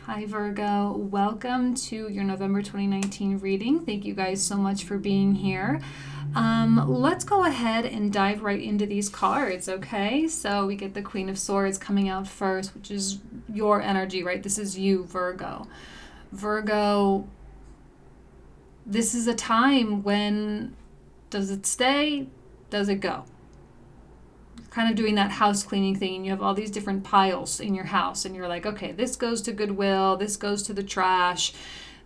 Hi Virgo, welcome to your November 2019 reading. Thank you guys so much for being here. Let's go ahead and dive right into these cards, okay? So we get the Queen of Swords coming out first, which is your energy, right? This is you, Virgo. Virgo, this is a time when, does it stay? Does it go? Kind of doing that house cleaning thing, and you have all these different piles in your house, and you're like, okay, this goes to Goodwill, this goes to the trash,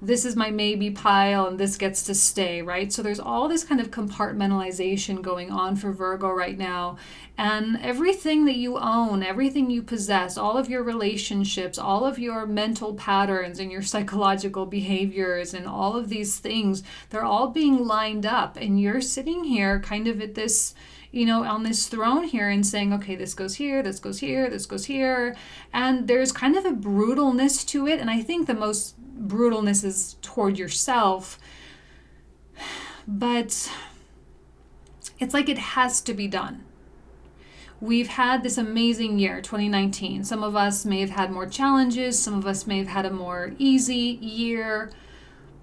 this is my maybe pile, and this gets to stay, right? So there's all this kind of compartmentalization going on for Virgo right now, and everything that you own, everything you possess, all of your relationships, all of your mental patterns and your psychological behaviors and all of these things, they're all being lined up, and you're sitting here kind of at this, on this throne here and saying, okay, this goes here, this goes here, this goes here. And there's kind of a brutalness to it. And I think the most brutalness is toward yourself. But it's like it has to be done. We've had this amazing year, 2019. Some of us may have had more challenges. Some of us may have had a more easy year.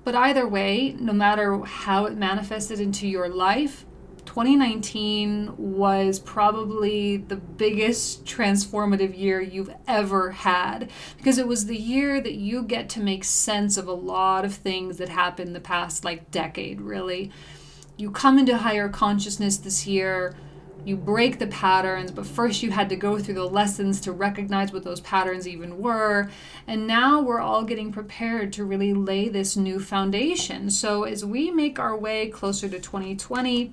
But either way, no matter how it manifested into your life, 2019 was probably the biggest transformative year you've ever had, because it was the year that you get to make sense of a lot of things that happened the past decade, really. You come into higher consciousness this year, you break the patterns, but first you had to go through the lessons to recognize what those patterns even were. And now we're all getting prepared to really lay this new foundation. So as we make our way closer to 2020,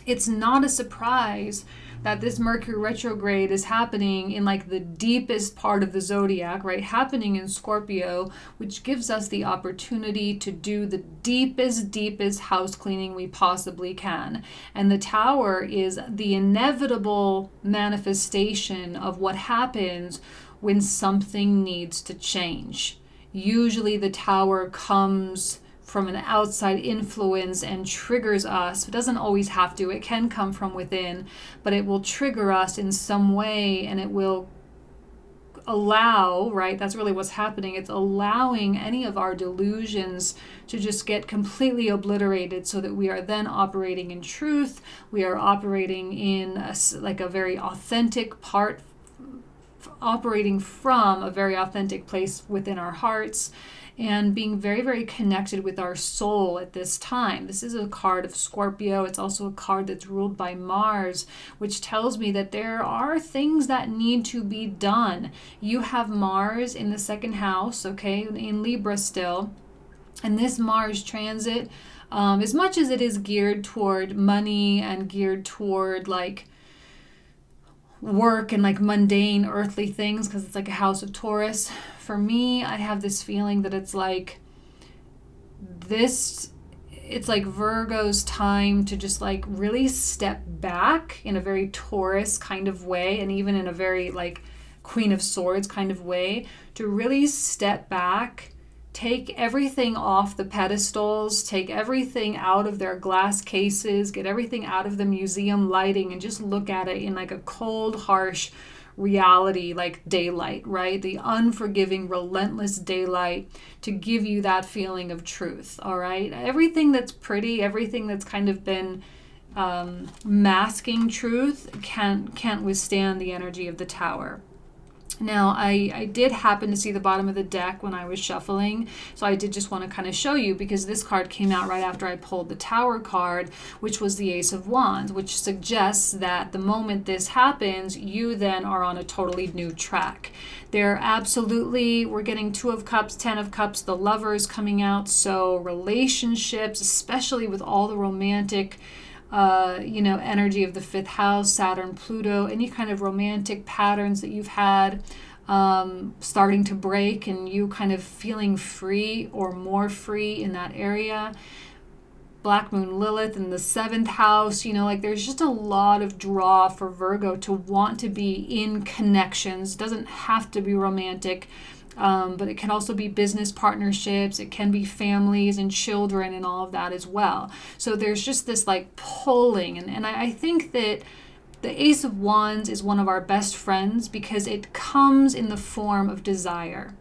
it's not a surprise that this Mercury retrograde is happening in the deepest part of the zodiac, right? Happening in Scorpio, which gives us the opportunity to do the deepest house cleaning we possibly can. And the Tower is the inevitable manifestation of what happens when something needs to change. Usually the Tower comes from an outside influence and triggers us. It doesn't always have to. It can come from within, but it will trigger us in some way, and it will allow, right? That's really what's happening. It's allowing any of our delusions to just get completely obliterated, so that we are then operating in truth. We are operating in a very authentic part, operating from a very authentic place within our hearts, and being very, very connected with our soul at this time. This is a card of Scorpio. It's also a card that's ruled by Mars, which tells me that there are things that need to be done. You have Mars in the second house, okay, in Libra still. And this Mars transit, as much as it is geared toward money and geared toward work and mundane earthly things, because it's a house of Taurus. For me, I have this feeling that it's Virgo's time to just really step back in a very Taurus kind of way, and even in a very Queen of Swords kind of way, to really step back, take everything off the pedestals, take everything out of their glass cases, get everything out of the museum lighting, and just look at it in a cold, harsh reality, daylight, right? The unforgiving, relentless daylight, to give you that feeling of truth, all right? Everything that's pretty, everything that's kind of been masking truth can't withstand the energy of the Tower. Now, I did happen to see the bottom of the deck when I was shuffling, so I did just want to kind of show you, because this card came out right after I pulled the Tower card, which was the Ace of Wands, which suggests that the moment this happens, you then are on a totally new track. We're getting Two of Cups, Ten of Cups, the Lovers coming out, so relationships, especially with all the romantic energy of the fifth house, Saturn, Pluto, any kind of romantic patterns that you've had starting to break, and you kind of feeling free or more free in that area. Black Moon Lilith in the seventh house, there's just a lot of draw for Virgo to want to be in connections. It doesn't have to be romantic. But it can also be business partnerships. It can be families and children and all of that as well. So there's just this pulling. And I think that the Ace of Wands is one of our best friends, because it comes in the form of desire.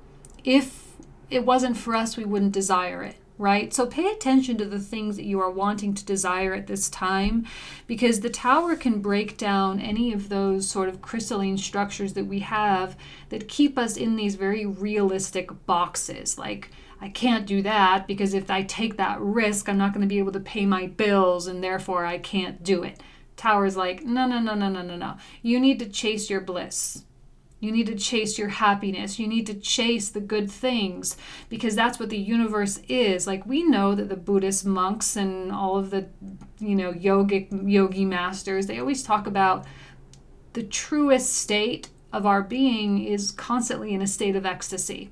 if it wasn't for us, we wouldn't desire it, right? So pay attention to the things that you are wanting to desire at this time, because the Tower can break down any of those sort of crystalline structures that we have that keep us in these very realistic boxes. Like, I can't do that because if I take that risk, I'm not going to be able to pay my bills and therefore I can't do it. Tower's like, no, no, no, no, no, no, no. You need to chase your bliss. You need to chase your happiness. You need to chase the good things, because that's what the universe is. Like, we know that the Buddhist monks and all of the, yogi masters, they always talk about the truest state of our being is constantly in a state of ecstasy.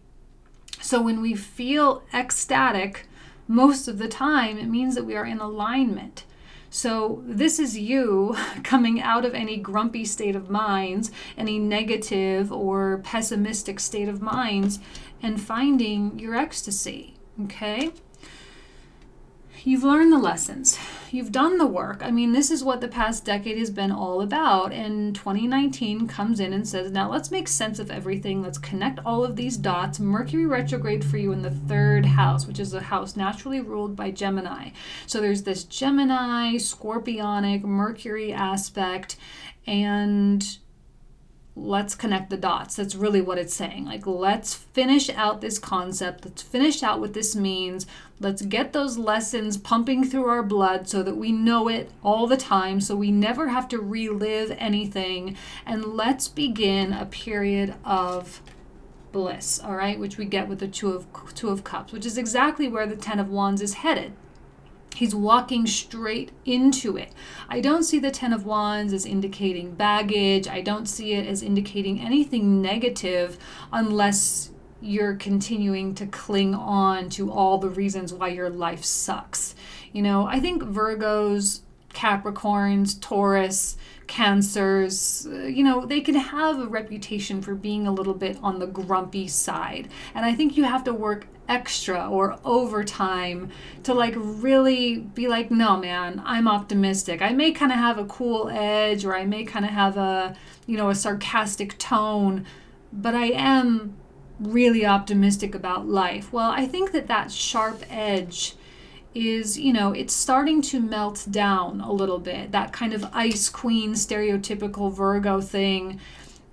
So when we feel ecstatic, most of the time, it means that we are in alignment. So this is you coming out of any grumpy state of minds, any negative or pessimistic state of minds, and finding your ecstasy, okay? You've learned the lessons. You've done the work. I mean, this is what the past decade has been all about. And 2019 comes in and says, now let's make sense of everything. Let's connect all of these dots. Mercury retrograde for you in the 3rd house, which is a house naturally ruled by Gemini. So there's this Gemini, Scorpionic, Mercury aspect, and let's connect the dots. That's really what it's saying. Like, let's finish out this concept. Let's finish out what this means. Let's get those lessons pumping through our blood so that we know it all the time, so we never have to relive anything. And let's begin a period of bliss, all right, which we get with the Two of Cups, which is exactly where the Ten of Wands is headed. He's walking straight into it. I don't see the Ten of Wands as indicating baggage. I don't see it as indicating anything negative unless you're continuing to cling on to all the reasons why your life sucks. I think Virgos, Capricorns, Taurus, Cancers, they can have a reputation for being a little bit on the grumpy side. And I think you have to work extra or overtime to really be like, no, man, I'm optimistic. I may kind of have a cool edge, or I may kind of have a sarcastic tone, but I am really optimistic about life. Well, I think that sharp edge is, it's starting to melt down a little bit. That kind of ice queen, stereotypical Virgo thing.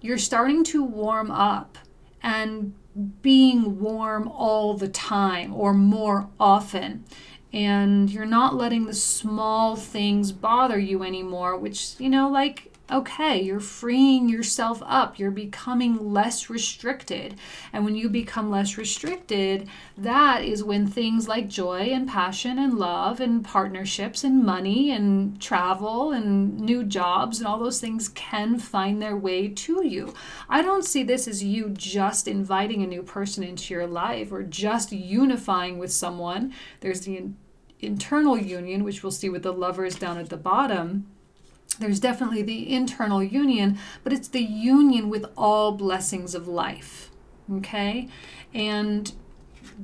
You're starting to warm up, and being warm all the time or more often. And you're not letting the small things bother you anymore, which, okay, you're freeing yourself up. You're becoming less restricted. And when you become less restricted, that is when things like joy and passion and love and partnerships and money and travel and new jobs and all those things can find their way to you. I don't see this as you just inviting a new person into your life or just unifying with someone. There's the internal union, which we'll see with the Lovers down at the bottom. There's definitely the internal union, but it's the union with all blessings of life, okay? And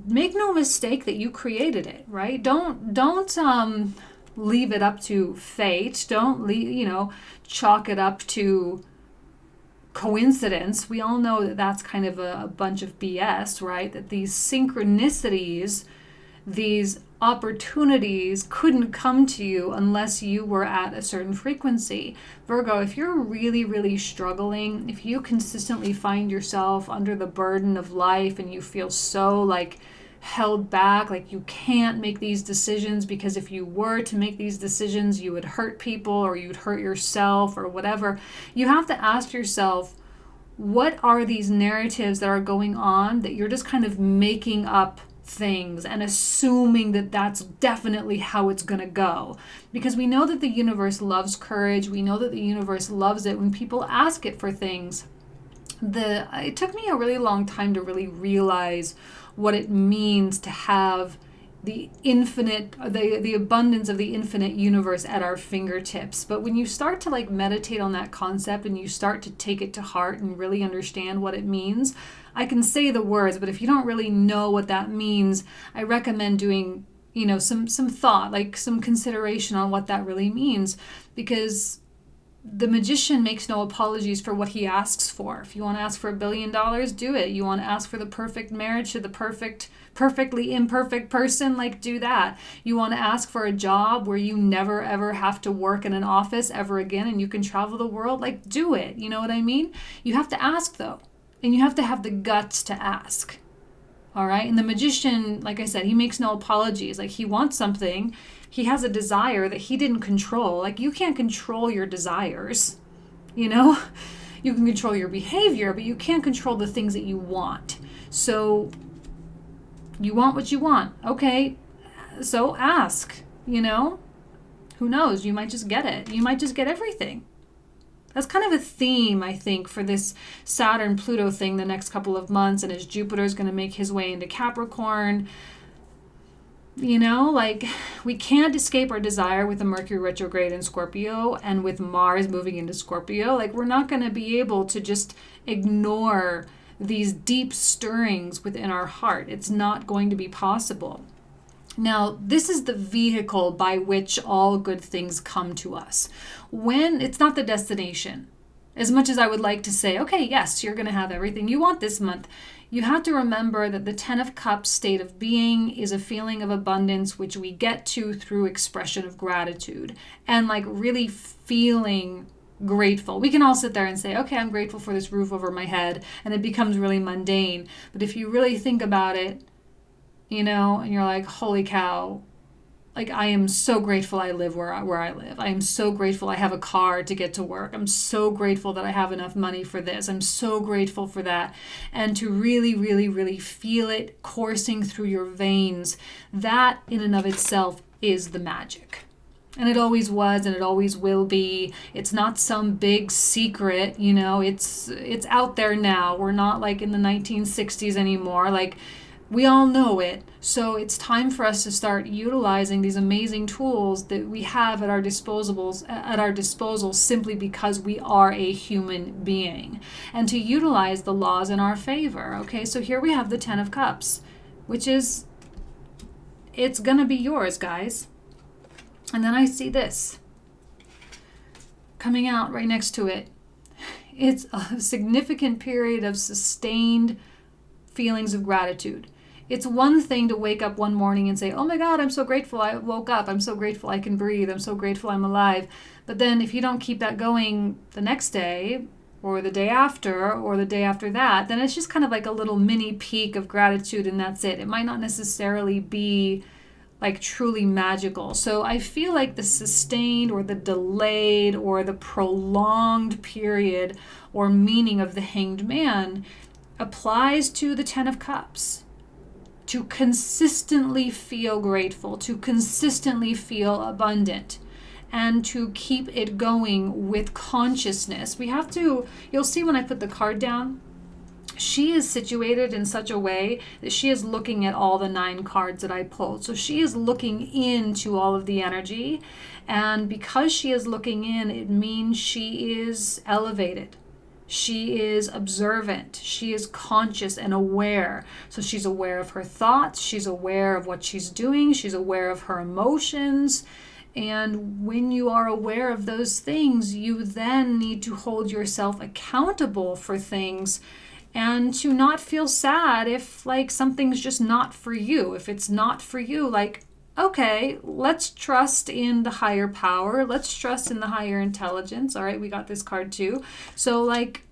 make no mistake that you created it, right? Don't leave it up to fate. Don't chalk it up to coincidence. We all know that that's kind of a bunch of BS, right? That these synchronicities, these opportunities couldn't come to you unless you were at a certain frequency. Virgo, if you're really, really struggling, if you consistently find yourself under the burden of life and you feel so held back, like you can't make these decisions because if you were to make these decisions, you would hurt people or you'd hurt yourself or whatever, you have to ask yourself, what are these narratives that are going on that you're just kind of making up things and assuming that that's definitely how it's going to go? Because we know that the universe loves courage. We know that the universe loves it when people ask it for things. It took me a really long time to really realize what it means to have the infinite, the abundance of the infinite universe at our fingertips. But when you start to meditate on that concept and you start to take it to heart and really understand what it means, I can say the words, but if you don't really know what that means, I recommend doing, some thought, some consideration on what that really means. Because the magician makes no apologies for what he asks for. If you want to ask for $1 billion, do it. You want to ask for the perfect marriage to the perfectly imperfect person, like do that. You want to ask for a job where you never ever have to work in an office ever again and you can travel the world, like do it. You know what I mean? You have to ask though. And you have to have the guts to ask. All right? And the magician, like I said, he makes no apologies. Like he wants something. He has a desire that he didn't control. Like you can't control your desires, you know? You can control your behavior, but you can't control the things that you want. So you want what you want. Okay, so ask, you know? Who knows? You might just get it. You might just get everything. That's kind of a theme, I think, for this Saturn-Pluto thing the next couple of months, and as Jupiter is going to make his way into Capricorn. You know, like we can't escape our desire with the Mercury retrograde in Scorpio and with Mars moving into Scorpio. Like we're not going to be able to just ignore these deep stirrings within our heart. It's not going to be possible. Now, this is the vehicle by which all good things come to us. When it's not the destination. As much as I would like to say, okay, yes, you're going to have everything you want this month, you have to remember that the 10 of Cups state of being is a feeling of abundance, which we get to through expression of gratitude and like really feeling grateful. We can all sit there and say, okay, I'm grateful for this roof over my head, and it becomes really mundane. But if you really think about it, you know, and you're like, holy cow, like I am so grateful I live where I live. I am so grateful I have a car to get to work. I'm so grateful that I have enough money for this. I'm so grateful for that. And to really, really, really feel it coursing through your veins, that in and of itself is the magic. And it always was, and it always will be. It's not some big secret, you know, it's out there now. We're not like in the 1960s anymore. Like we all know it. So it's time for us to start utilizing these amazing tools that we have at our disposal simply because we are a human being, and to utilize the laws in our favor. Okay, so here we have the 10 of Cups, which is, it's going to be yours, guys. And then I see this coming out right next to it. It's a significant period of sustained feelings of gratitude. It's one thing to wake up one morning and say, oh my God, I'm so grateful I woke up. I'm so grateful I can breathe. I'm so grateful I'm alive. But then if you don't keep that going the next day or the day after or the day after that, then it's just kind of like a little mini peak of gratitude and that's it. It might not necessarily be like truly magical. So I feel like the sustained or the delayed or the prolonged period or meaning of the Hanged Man applies to the 10 of Cups. To consistently feel grateful, to consistently feel abundant, and to keep it going with consciousness. We have to, you'll see when I put the card down, she is situated in such a way that she is looking at all the 9 cards that I pulled. So she is looking into all of the energy, and because she is looking in, it means she is elevated. She is observant. She is conscious and aware. So she's aware of her thoughts. She's aware of what she's doing. She's aware of her emotions. And when you are aware of those things, you then need to hold yourself accountable for things and to not feel sad if like something's just not for you. If it's not for you, like, okay, let's trust in the higher power. Let's trust in the higher intelligence. All right, we got this card too. So like,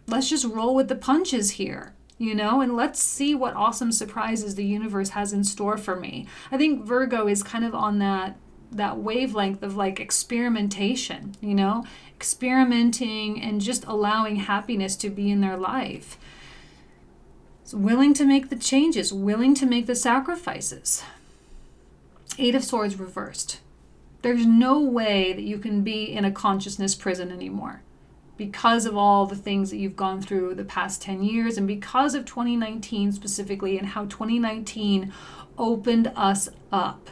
let's just roll with the punches here, you know, and let's see what awesome surprises the universe has in store for me. I think Virgo is kind of on that wavelength of like experimentation, you know, experimenting and just allowing happiness to be in their life. So willing to make the changes, willing to make the sacrifices. 8 of Swords reversed. There's no way that you can be in a consciousness prison anymore because of all the things that you've gone through the past 10 years and because of 2019 specifically and how 2019 opened us up.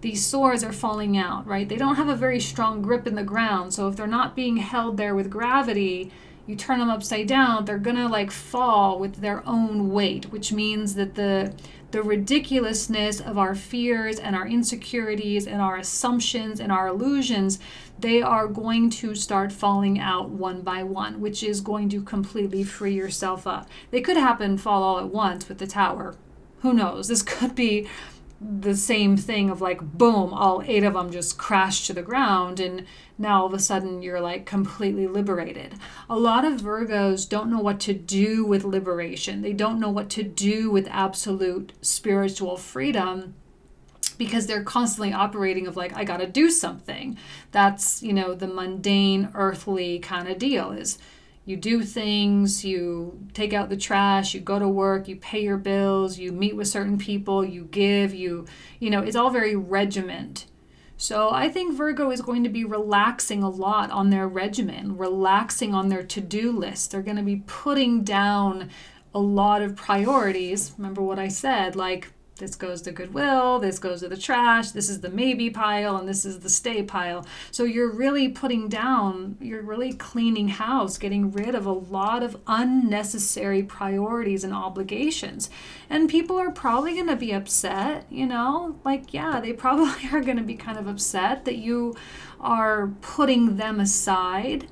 These swords are falling out, right? They don't have a very strong grip in the ground. So if they're not being held there with gravity, you turn them upside down, they're gonna like fall with their own weight, which means that the the ridiculousness of our fears and our insecurities and our assumptions and our illusions, they are going to start falling out one by one, which is going to completely free yourself up. They could fall all at once with the Tower. Who knows? This could be the same thing of like, boom, all 8 of them just crash to the ground, and now all of a sudden you're like completely liberated. A lot of Virgos don't know what to do with liberation. They don't know what to do with absolute spiritual freedom, because they're constantly operating of like, I got to do something. That's, the mundane, earthly kind of deal is you do things, you take out the trash, you go to work, you pay your bills, you meet with certain people, you give, it's all very regiment. So I think Virgo is going to be relaxing a lot on their regimen, relaxing on their to-do list. They're going to be putting down a lot of priorities. Remember what I said, like, this goes to Goodwill, this goes to the trash, this is the maybe pile, and this is the stay pile. So you're really you're really cleaning house, getting rid of a lot of unnecessary priorities and obligations. And people are probably going to be upset, they probably are going to be kind of upset that you are putting them aside.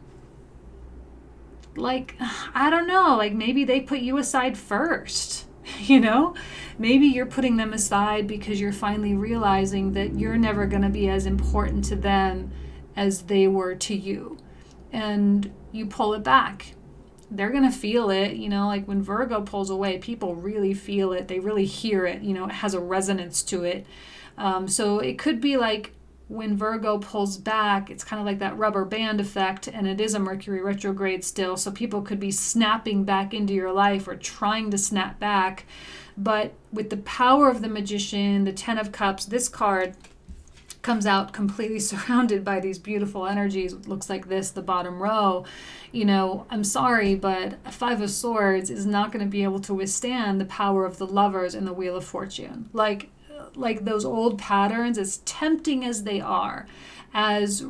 Like, I don't know, like maybe they put you aside first. Maybe you're putting them aside because you're finally realizing that you're never going to be as important to them as they were to you. And you pull it back. They're going to feel it, like when Virgo pulls away, people really feel it. They really hear it, it has a resonance to it. So it could be like when Virgo pulls back, it's kind of like that rubber band effect, and it is a Mercury retrograde still. So people could be snapping back into your life or trying to snap back. But with the power of the Magician, the 10 of Cups, this card comes out completely surrounded by these beautiful energies. It looks like this, the bottom row. I'm sorry, but a 5 of Swords is not going to be able to withstand the power of the Lovers and the Wheel of Fortune. Like those old patterns, as tempting as they are, as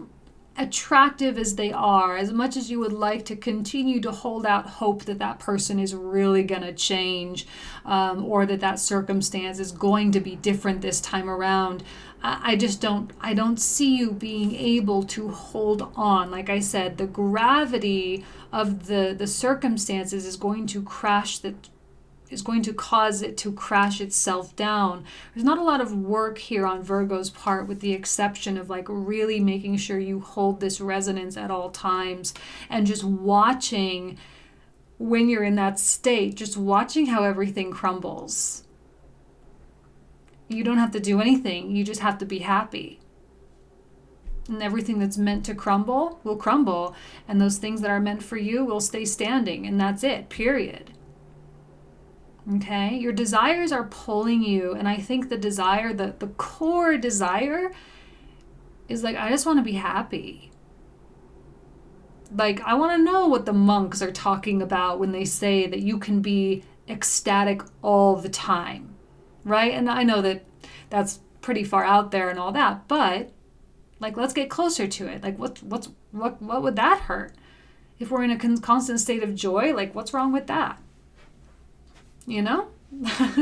attractive as they are, as much as you would like to continue to hold out hope that that person is really going to change, or that circumstance is going to be different this time around, I don't see you being able to hold on. Like I said, the gravity of the circumstances is going to cause it to crash itself down. There's not a lot of work here on Virgo's part, with the exception of like really making sure you hold this resonance at all times, and just watching when you're in that state, just watching how everything crumbles. You don't have to do anything. You just have to be happy. And everything that's meant to crumble will crumble, and those things that are meant for you will stay standing, and that's it, period. Okay, your desires are pulling you, and I think the desire, the core desire is like, I just want to be happy. Like, I want to know what the monks are talking about when they say that you can be ecstatic all the time, right? And I know that that's pretty far out there and all that, but like, let's get closer to it. Like, what would that hurt? If we're in a constant state of joy, like, what's wrong with that?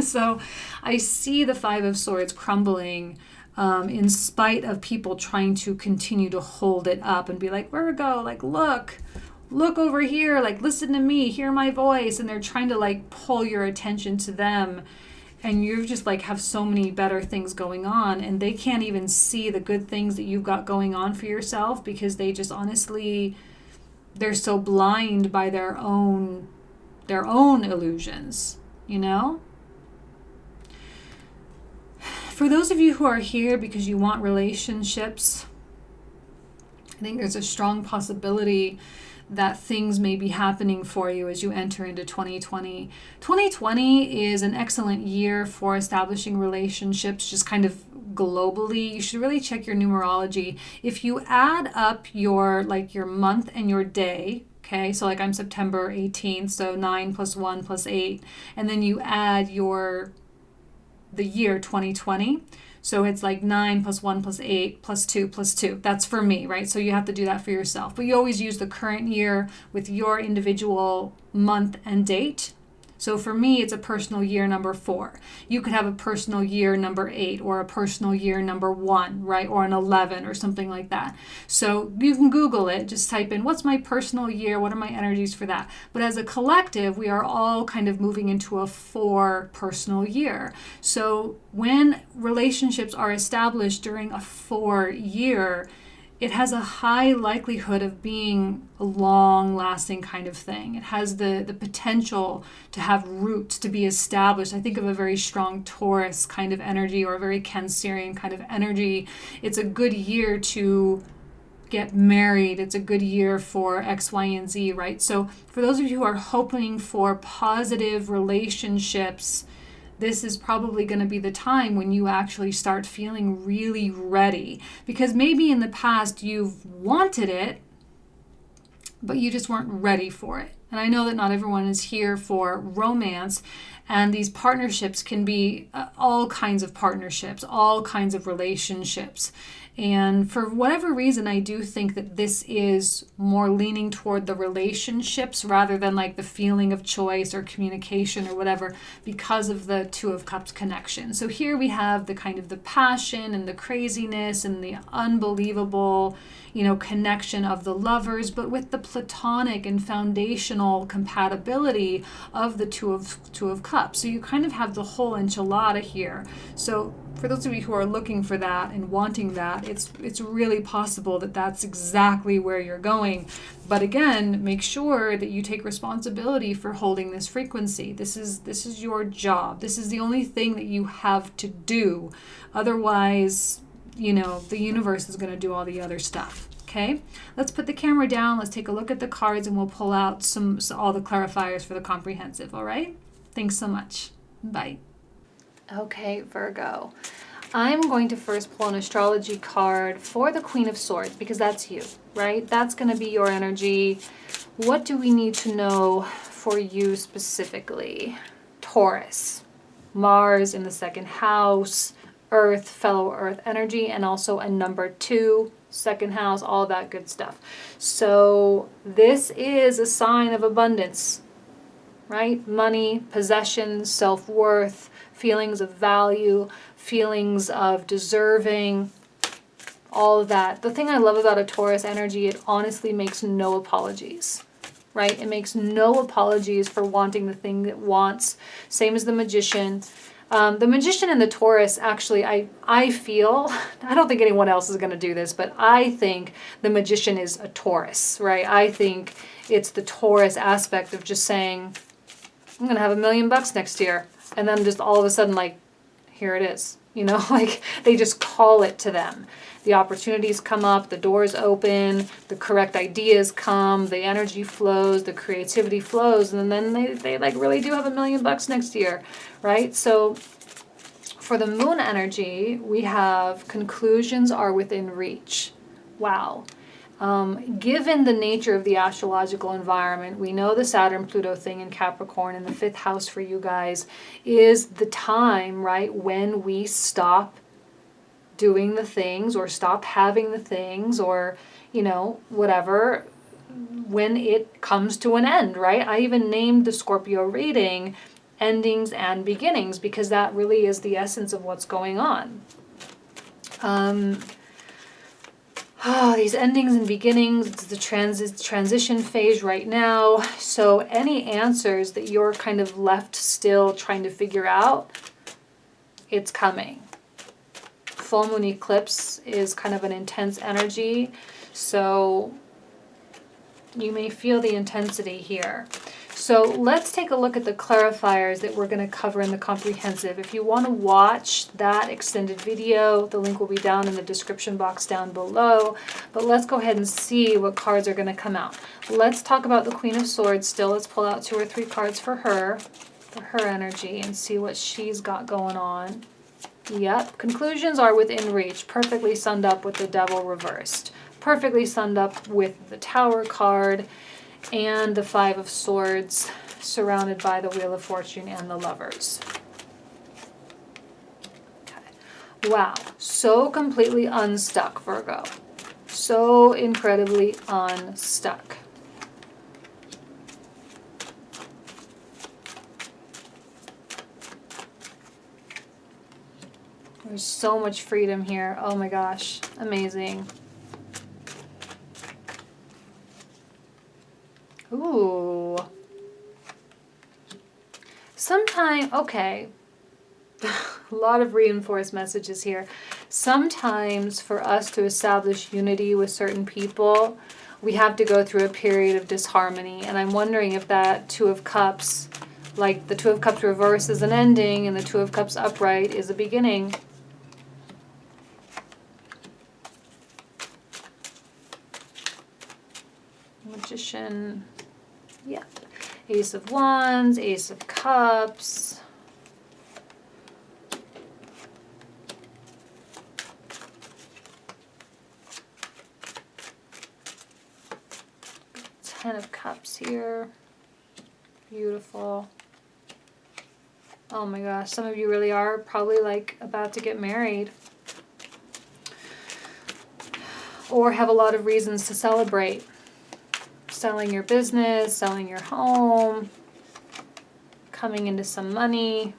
So I see the 5 of Swords crumbling, in spite of people trying to continue to hold it up and be like, Virgo, like, look over here, like, listen to me, hear my voice. And they're trying to like pull your attention to them. And you just like have so many better things going on, and they can't even see the good things that you've got going on for yourself, because they just honestly, they're so blind by their own illusions. For those of you who are here because you want relationships, I think there's a strong possibility that things may be happening for you as you enter into 2020. 2020 is an excellent year for establishing relationships, just kind of globally. You should really check your numerology. If you add up your month and your day, okay, so like I'm September 18th, so 9 plus 1 plus 8, and then you add the year 2020, so it's like 9 plus 1 plus 8 plus 2 plus 2. That's for me, right? So you have to do that for yourself. But you always use the current year with your individual month and date. So for me, it's a personal year number 4. You could have a personal year number 8 or a personal year number 1, right? Or an 11 or something like that. So you can Google it, just type in what's my personal year, what are my energies for that. But as a collective, we are all kind of moving into a 4 personal year. So when relationships are established during a 4 year, it has a high likelihood of being a long-lasting kind of thing. It has the potential to have roots, to be established. I think of a very strong Taurus kind of energy or a very Cancerian kind of energy. It's a good year to get married. It's a good year for X, Y, and Z, right? So for those of you who are hoping for positive relationships, this is probably going to be the time when you actually start feeling really ready. Because maybe in the past you've wanted it, but you just weren't ready for it. And I know that not everyone is here for romance, and these partnerships can be all kinds of partnerships, all kinds of relationships. And for whatever reason, I do think that this is more leaning toward the relationships rather than like the feeling of choice or communication or whatever, because of the Two of Cups connection. So here we have the kind of the passion and the craziness and the unbelievable, connection of the lovers, but with the platonic and foundational compatibility of the Two of Cups. So you kind of have the whole enchilada here. So for those of you who are looking for that and wanting that, it's really possible that that's exactly where you're going. But again, make sure that you take responsibility for holding this frequency. This is your job. This is the only thing that you have to do. Otherwise, the universe is going to do all the other stuff. Okay, let's put the camera down. Let's take a look at the cards and we'll pull out all the clarifiers for the comprehensive. All right. Thanks so much. Bye. Okay, Virgo. I'm going to first pull an astrology card for the Queen of Swords because that's you, right? That's going to be your energy. What do we need to know for you specifically? Taurus, Mars in the 2nd house, Earth, fellow Earth energy, and also a number 2, 2nd house, all that good stuff. So this is a sign of abundance, right? Money, possessions, self-worth, feelings of value, feelings of deserving, all of that. The thing I love about a Taurus energy, it honestly makes no apologies, right? It makes no apologies for wanting the thing it wants. Same as the Magician. The Magician and the Taurus, actually, I feel, I don't think anyone else is going to do this, but I think the Magician is a Taurus, right? I think it's the Taurus aspect of just saying, I'm going to have $1 million next year. And then just all of a sudden, like, here it is, like they just call it to them. The opportunities come up, the doors open, the correct ideas come, the energy flows, the creativity flows, and then they like really do have $1 million next year, right? So for the moon energy, we have conclusions are within reach. Wow. Given the nature of the astrological environment, we know the Saturn-Pluto thing in Capricorn in the 5th house for you guys is the time, right, when we stop doing the things or stop having the things or, whatever, when it comes to an end, right? I even named the Scorpio reading endings and beginnings because that really is the essence of what's going on. These endings and beginnings, it's the transition phase right now. So any answers that you're kind of left still trying to figure out, it's coming. Full moon eclipse is kind of an intense energy. So you may feel the intensity here. So let's take a look at the clarifiers that we're going to cover in the comprehensive. If you want to watch that extended video, the link will be down in the description box down below. But let's go ahead and see what cards are going to come out. Let's talk about the Queen of Swords still. Let's pull out 2 or 3 cards for her energy, and see what she's got going on. Yep, conclusions are within reach. Perfectly summed up with the Devil reversed. Perfectly summed up with the Tower card. And the 5 of Swords surrounded by the Wheel of Fortune and the Lovers. Okay. Wow. So completely unstuck, Virgo. So incredibly unstuck. There's so much freedom here. Oh my gosh. Amazing. Ooh. Sometime, okay. A lot of reinforced messages here. Sometimes for us to establish unity with certain people, we have to go through a period of disharmony. And I'm wondering if that Two of Cups, like the Two of Cups reverse is an ending and the Two of Cups upright is a beginning. Magician. Yeah. Ace of Wands, Ace of Cups. Ten of Cups here. Beautiful. Oh my gosh, some of you really are probably like about to get married. Or have a lot of reasons to celebrate. Selling your business, selling your home, coming into some money.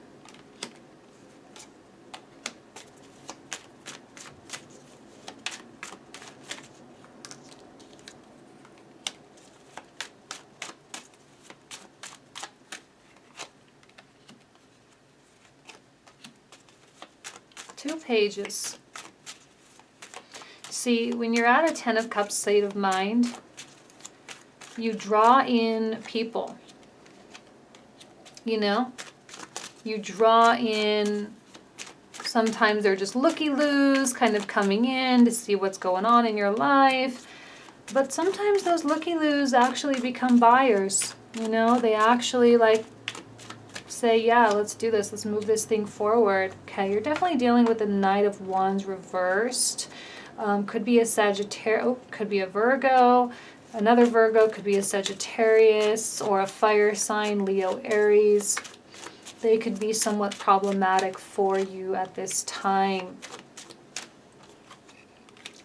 Two pages. See, when you're at a Ten of Cups state of mind, you draw in people, you know? You draw in, sometimes they're just looky-loos, kind of coming in to see what's going on in your life. But sometimes those looky-loos actually become buyers, you know? They actually like say, yeah, let's do this. Let's move this thing forward. Okay, you're definitely dealing with the Knight of Wands reversed. Could be a Sagittarius, oh, could be a Virgo. Another Virgo, could be a Sagittarius or a fire sign, Leo, Aries. They could be somewhat problematic for you at this time.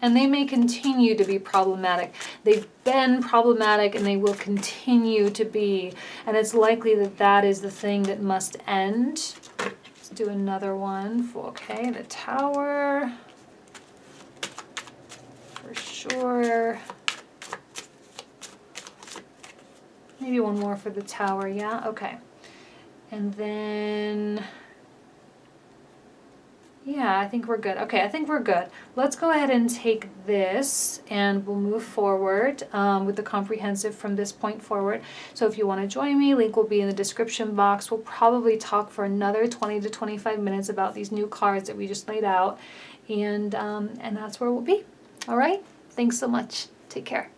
And they may continue to be problematic. They've been problematic and they will continue to be. And it's likely that that is the thing that must end. Let's do another one. Okay, the Tower. For sure. Maybe one more for the Tower, yeah? Okay. And then, yeah, I think we're good. Okay, I think we're good. Let's go ahead and take this and we'll move forward with the comprehensive from this point forward. So if you want to join me, link will be in the description box. We'll probably talk for another 20 to 25 minutes about these new cards that we just laid out. And that's where we'll be. All right? Thanks so much. Take care.